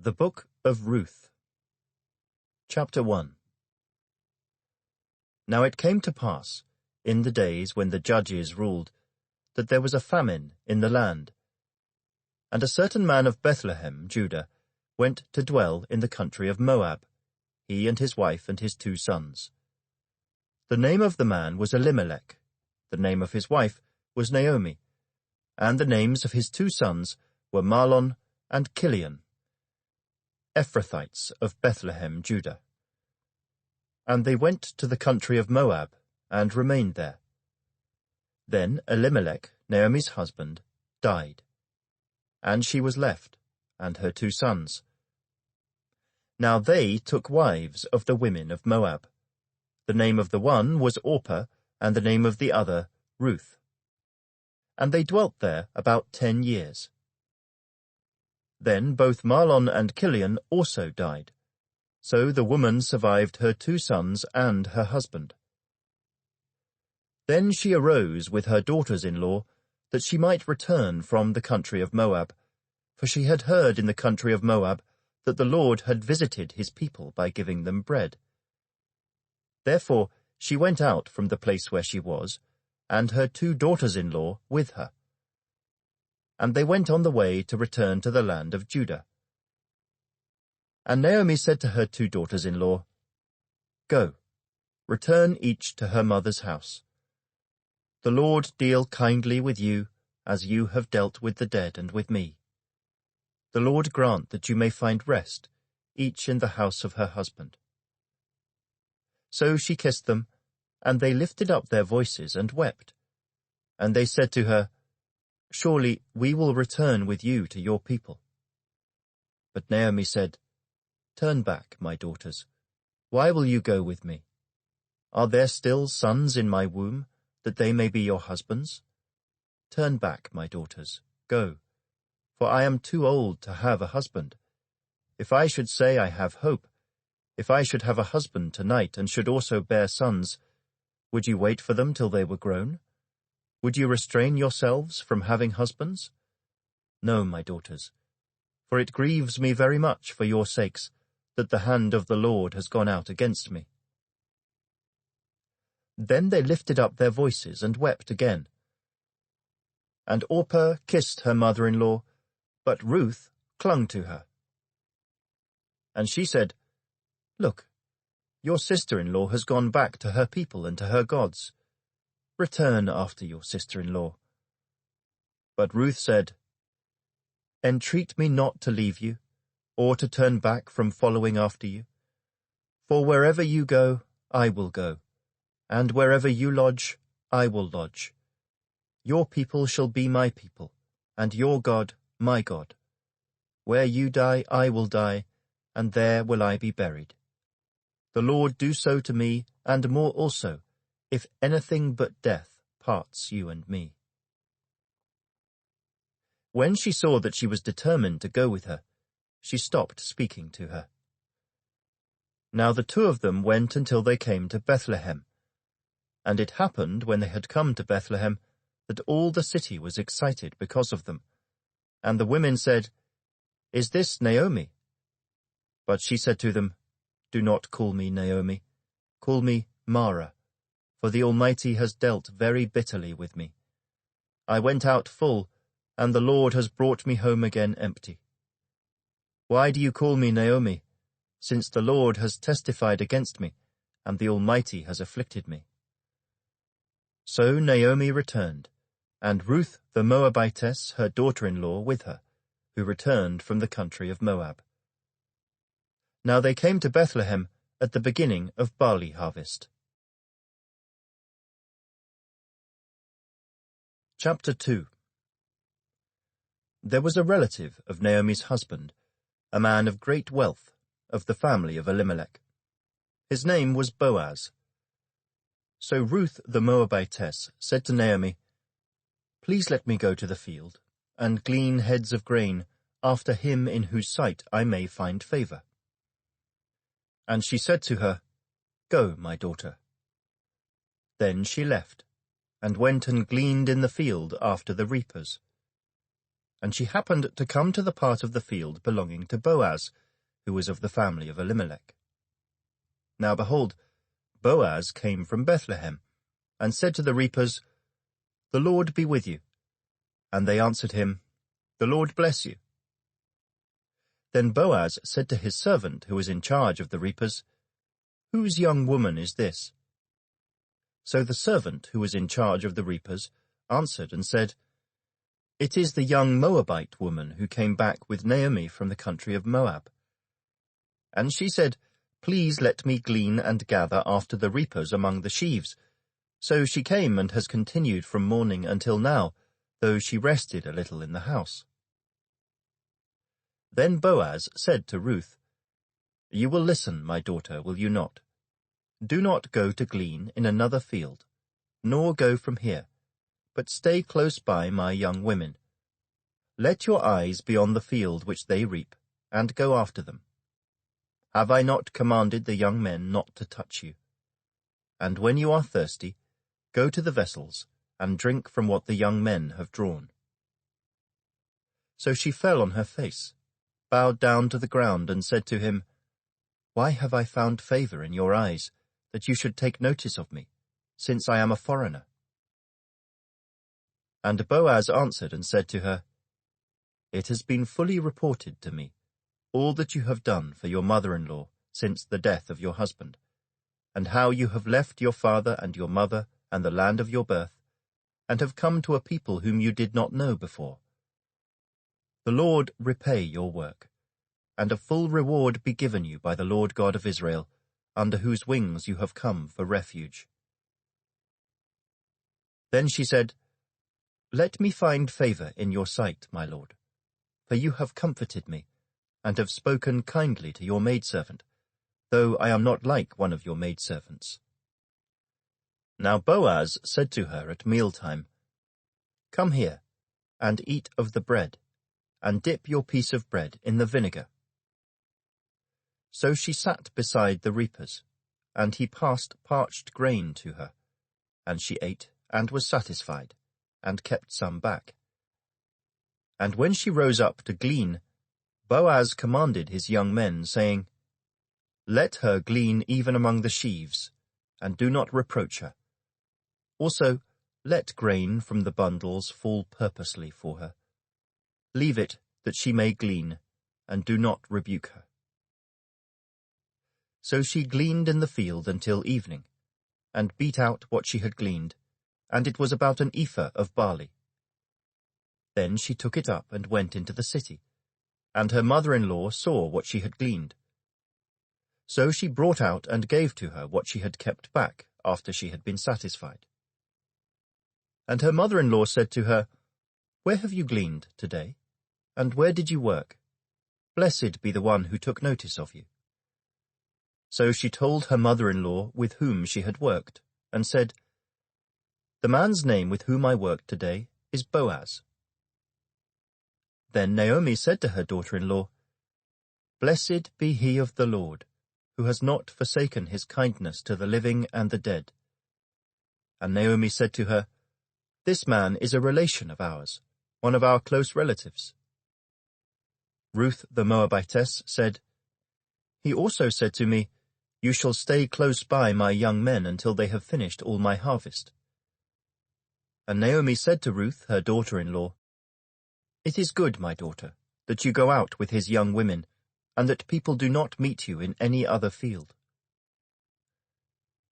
The Book of Ruth. Chapter 1. Now it came to pass, in the days when the judges ruled, that there was a famine in the land. And a certain man of Bethlehem, Judah, went to dwell in the country of Moab, he and his wife and his 2 sons. The name of the man was Elimelech, the name of his wife was Naomi, and the names of his 2 sons were Mahlon and Chilion, Ephrathites of Bethlehem, Judah. And they went to the country of Moab, and remained there. Then Elimelech, Naomi's husband, died, and she was left, and her 2 sons. Now they took wives of the women of Moab. The name of the one was Orpah, and the name of the other Ruth. And they dwelt there about 10 years. Then both Mahlon and Chilion also died. So the woman survived her 2 sons and her husband. Then she arose with her daughters-in-law, that she might return from the country of Moab, for she had heard in the country of Moab that the Lord had visited his people by giving them bread. Therefore she went out from the place where she was, and her 2 daughters-in-law with her. And they went on the way to return to the land of Judah. And Naomi said to her 2 daughters-in-law, Go, return each to her mother's house. The Lord deal kindly with you, as you have dealt with the dead and with me. The Lord grant that you may find rest, each in the house of her husband. So she kissed them, and they lifted up their voices and wept. And they said to her, Surely we will return with you to your people. But Naomi said, Turn back, my daughters. Why will you go with me? Are there still sons in my womb, that they may be your husbands? Turn back, my daughters, go, for I am too old to have a husband. If I should say I have hope, if I should have a husband tonight and should also bear sons, would you wait for them till they were grown? Would you restrain yourselves from having husbands? No, my daughters, for it grieves me very much for your sakes that the hand of the Lord has gone out against me. Then they lifted up their voices and wept again. And Orpah kissed her mother-in-law, but Ruth clung to her. And she said, Look, your sister-in-law has gone back to her people and to her gods. Return after your sister-in-law. But Ruth said, Entreat me not to leave you, or to turn back from following after you. For wherever you go, I will go, and wherever you lodge, I will lodge. Your people shall be my people, and your God my God. Where you die, I will die, and there will I be buried. The Lord do so to me, and more also, if anything but death parts you and me. When she saw that she was determined to go with her, she stopped speaking to her. Now the 2 of them went until they came to Bethlehem. And it happened, when they had come to Bethlehem, that all the city was excited because of them. And the women said, Is this Naomi? But she said to them, Do not call me Naomi. Call me Mara, for the Almighty has dealt very bitterly with me. I went out full, and the Lord has brought me home again empty. Why do you call me Naomi, since the Lord has testified against me, and the Almighty has afflicted me? So Naomi returned, and Ruth the Moabitess, her daughter-in-law, with her, who returned from the country of Moab. Now they came to Bethlehem at the beginning of barley harvest. Chapter 2. There was a relative of Naomi's husband, a man of great wealth, of the family of Elimelech. His name was Boaz. So Ruth the Moabitess said to Naomi, Please let me go to the field, and glean heads of grain, after him in whose sight I may find favor. And she said to her, Go, my daughter. Then she left, and went and gleaned in the field after the reapers. and she happened to come to the part of the field belonging to Boaz, who was of the family of Elimelech. Now behold, Boaz came from Bethlehem, and said to the reapers, "The Lord be with you." And they answered him, "The Lord bless you." Then Boaz said to his servant who was in charge of the reapers, "Whose young woman is this?" So the servant who was in charge of the reapers answered and said, "It is the young Moabite woman who came back with Naomi from the country of Moab." And she said, "Please let me glean and gather after the reapers among the sheaves." So she came and has continued from morning until now, though she rested a little in the house. Then Boaz said to Ruth, "You will listen, my daughter, will you not? Do not go to glean in another field, nor go from here, but stay close by my young women. Let your eyes be on the field which they reap, and go after them. Have I not commanded the young men not to touch you? And when you are thirsty, go to the vessels, and drink from what the young men have drawn." So she fell on her face, bowed down to the ground, and said to him, "Why have I found favor in your eyes, that you should take notice of me, since I am a foreigner?" And Boaz answered and said to her, "It has been fully reported to me, all that you have done for your mother-in-law since the death of your husband, and how you have left your father and your mother and the land of your birth, and have come to a people whom you did not know before. The Lord repay your work, and a full reward be given you by the Lord God of Israel, under whose wings you have come for refuge." Then she said, "Let me find favor in your sight, my lord, for you have comforted me, and have spoken kindly to your maidservant, though I am not like one of your maidservants." Now Boaz said to her at mealtime, "Come here, and eat of the bread, and dip your piece of bread in the vinegar." So she sat beside the reapers, and he passed parched grain to her, and she ate and was satisfied, and kept some back. And when she rose up to glean, Boaz commanded his young men, saying, "Let her glean even among the sheaves, and do not reproach her. Also, let grain from the bundles fall purposely for her. Leave it that she may glean, and do not rebuke her." So she gleaned in the field until evening, and beat out what she had gleaned, and it was about an ephah of barley. Then she took it up and went into the city, and her mother-in-law saw what she had gleaned. So she brought out and gave to her what she had kept back after she had been satisfied. And her mother-in-law said to her, "Where have you gleaned today? And where did you work? Blessed be the one who took notice of you." So she told her mother-in-law with whom she had worked, and said, "The man's name with whom I worked today is Boaz." Then Naomi said to her daughter-in-law, "Blessed be he of the Lord, who has not forsaken his kindness to the living and the dead." And Naomi said to her, "This man is a relation of ours, one of our close relatives." Ruth the Moabitess said, "He also said to me, 'You shall stay close by my young men until they have finished all my harvest.'" And Naomi said to Ruth, her daughter-in-law, "It is good, my daughter, that you go out with his young women, and that people do not meet you in any other field."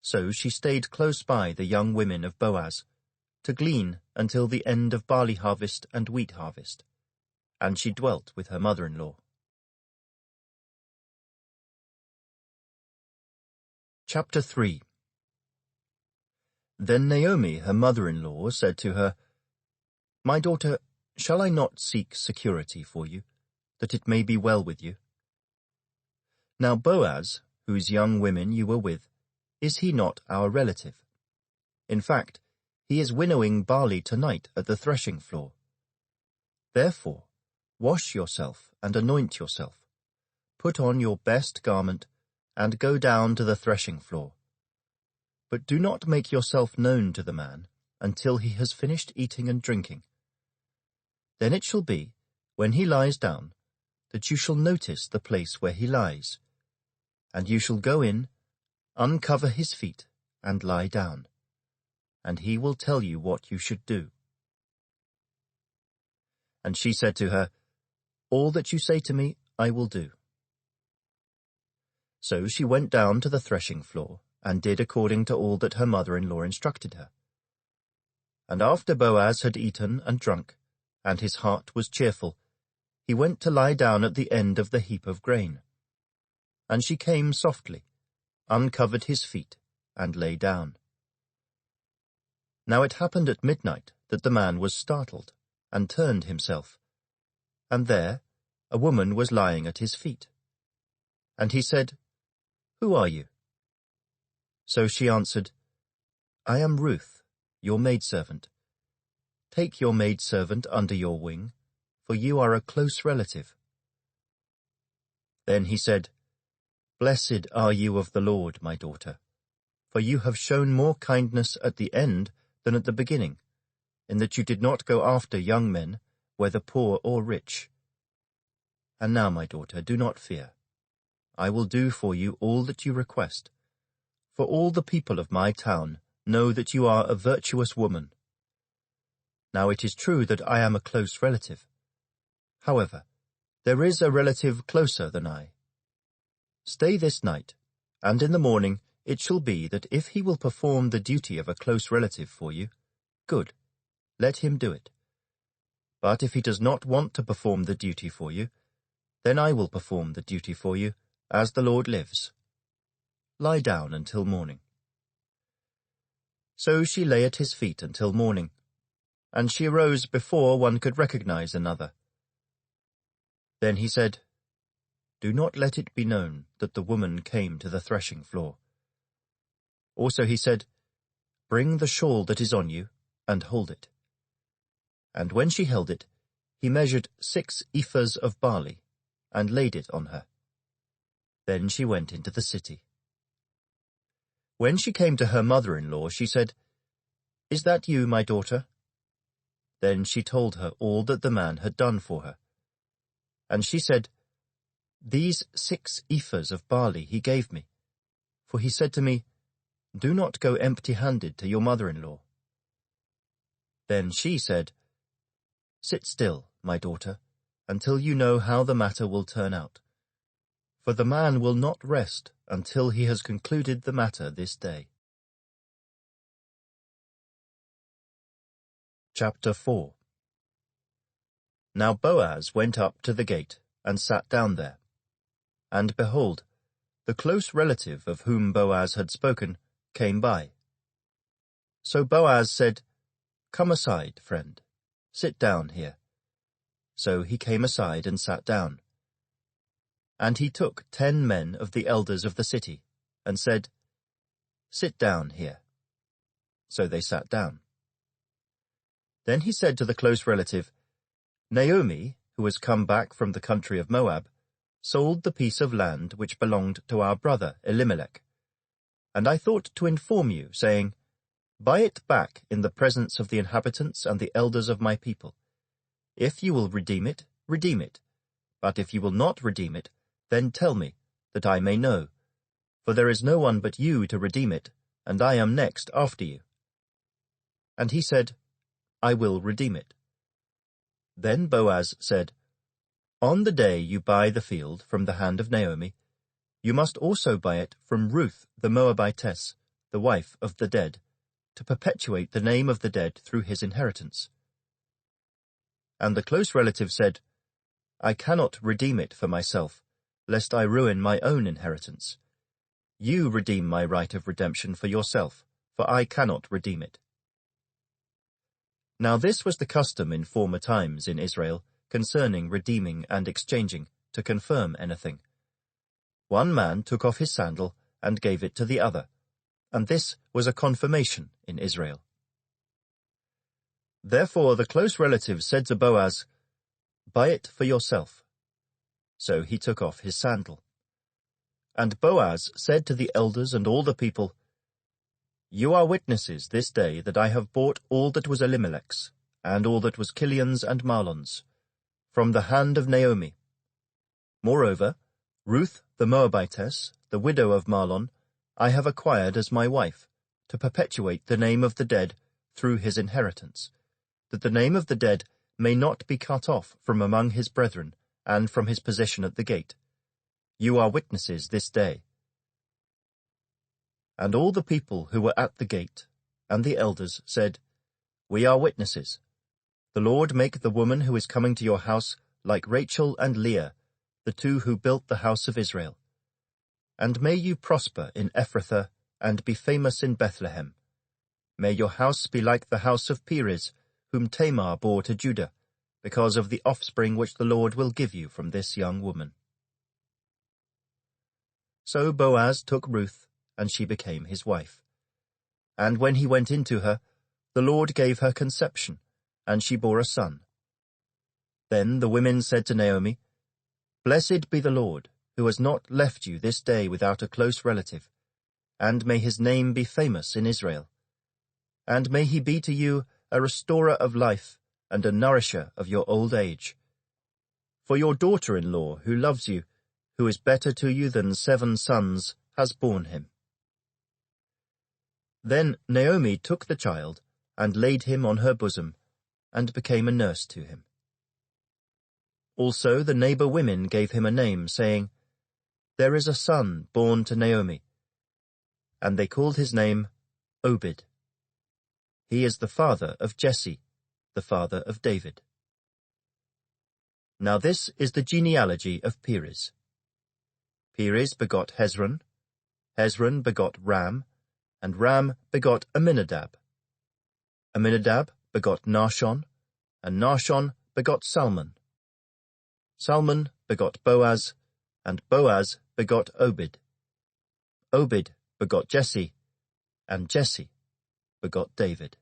So she stayed close by the young women of Boaz, to glean until the end of barley harvest and wheat harvest, and she dwelt with her mother-in-law. Chapter 3. Then Naomi, her mother-in-law, said to her, "My daughter, shall I not seek security for you, that it may be well with you? Now Boaz, whose young women you were with, is he not our relative? In fact, he is winnowing barley tonight at the threshing floor. Therefore, wash yourself and anoint yourself, put on your best garment, and go down to the threshing floor. But do not make yourself known to the man until he has finished eating and drinking. Then it shall be, when he lies down, that you shall notice the place where he lies, and you shall go in, uncover his feet, and lie down, and he will tell you what you should do." And she said to her, "All that you say to me, I will do." So she went down to the threshing floor, and did according to all that her mother-in-law instructed her. And after Boaz had eaten and drunk, and his heart was cheerful, he went to lie down at the end of the heap of grain. And she came softly, uncovered his feet, and lay down. Now it happened at midnight that the man was startled, and turned himself. And there a woman was lying at his feet. And he said, "Who are you?" So she answered, "I am Ruth, your maidservant. Take your maidservant under your wing, for you are a close relative." Then he said, "Blessed are you of the Lord, my daughter, for you have shown more kindness at the end than at the beginning, in that you did not go after young men, whether poor or rich. And now, my daughter, do not fear. I will do for you all that you request, for all the people of my town know that you are a virtuous woman. Now it is true that I am a close relative. However, there is a relative closer than I. Stay this night, and in the morning it shall be that if he will perform the duty of a close relative for you, good, let him do it. But if he does not want to perform the duty for you, then I will perform the duty for you, as the Lord lives. Lie down until morning." So she lay at his feet until morning, and she arose before one could recognize another. Then he said, "Do not let it be known that the woman came to the threshing floor." Also he said, "Bring the shawl that is on you, and hold it." And when she held it, he measured 6 ephahs of barley, and laid it on her. Then she went into the city. When she came to her mother-in-law, she said, "Is that you, my daughter?" Then she told her all that the man had done for her. And she said, "These 6 ephahs of barley he gave me, for he said to me, 'Do not go empty-handed to your mother-in-law.'" Then she said, "Sit still, my daughter, until you know how the matter will turn out. For the man will not rest until he has concluded the matter this day." Chapter 4. Now Boaz went up to the gate, and sat down there. And behold, the close relative of whom Boaz had spoken came by. So Boaz said, "Come aside, friend, sit down here." So he came aside and sat down. And he took 10 men of the elders of the city, and said, "Sit down here." So they sat down. Then he said to the close relative, "Naomi, who has come back from the country of Moab, sold the piece of land which belonged to our brother Elimelech. And I thought to inform you, saying, 'Buy it back in the presence of the inhabitants and the elders of my people. If you will redeem it, redeem it. But if you will not redeem it, then tell me, that I may know. For there is no one but you to redeem it, and I am next after you.' And he said, 'I will redeem it.' Then Boaz said, 'On the day you buy the field from the hand of Naomi, you must also buy it from Ruth the Moabitess, the wife of the dead, to perpetuate the name of the dead through his inheritance.' And the close relative said, 'I cannot redeem it for myself, lest I ruin my own inheritance. You redeem my right of redemption for yourself, for I cannot redeem it.' Now this was the custom in former times in Israel concerning redeeming and exchanging, to confirm anything. One man took off his sandal and gave it to the other, and this was a confirmation in Israel. Therefore the close relative said to Boaz, 'Buy it for yourself.' So he took off his sandal. And Boaz said to the elders and all the people, 'You are witnesses this day that I have bought all that was Elimelech's, and all that was Kilion's and Mahlon's. from the hand of Naomi. Moreover, Ruth the Moabitess, the widow of Mahlon, I have acquired as my wife, to perpetuate the name of the dead through his inheritance, that the name of the dead may not be cut off from among his brethren and from his position at the gate. You are witnesses this day. And all the people who were at the gate, and the elders, said, We are witnesses. The Lord make the woman who is coming to your house like Rachel and Leah, the two who built the house of Israel. And may you prosper in Ephrathah, and be famous in Bethlehem. May your house be like the house of Perez, whom Tamar bore to Judah, because of the offspring which the Lord will give you from this young woman. So Boaz took Ruth, and she became his wife. And when he went into her, the Lord gave her conception, and she bore a son. Then the women said to Naomi, Blessed be the Lord, who has not left you this day without a close relative, and may his name be famous in Israel. And may he be to you a restorer of life and a nourisher of your old age. For your daughter-in-law, who loves you, who is better to you than 7 sons, has borne him. Then Naomi took the child, and laid him on her bosom, and became a nurse to him. Also the neighbor women gave him a name, saying, There is a son born to Naomi. And they called his name Obed. He is the father of Jesse, the father of David. Now this is the genealogy of Perez. Perez begot Hezron, Hezron begot Ram, and Ram begot Amminadab. Amminadab begot Nahshon, and Nahshon begot Salmon. Salmon begot Boaz, and Boaz begot Obed. Obed begot Jesse, and Jesse begot David.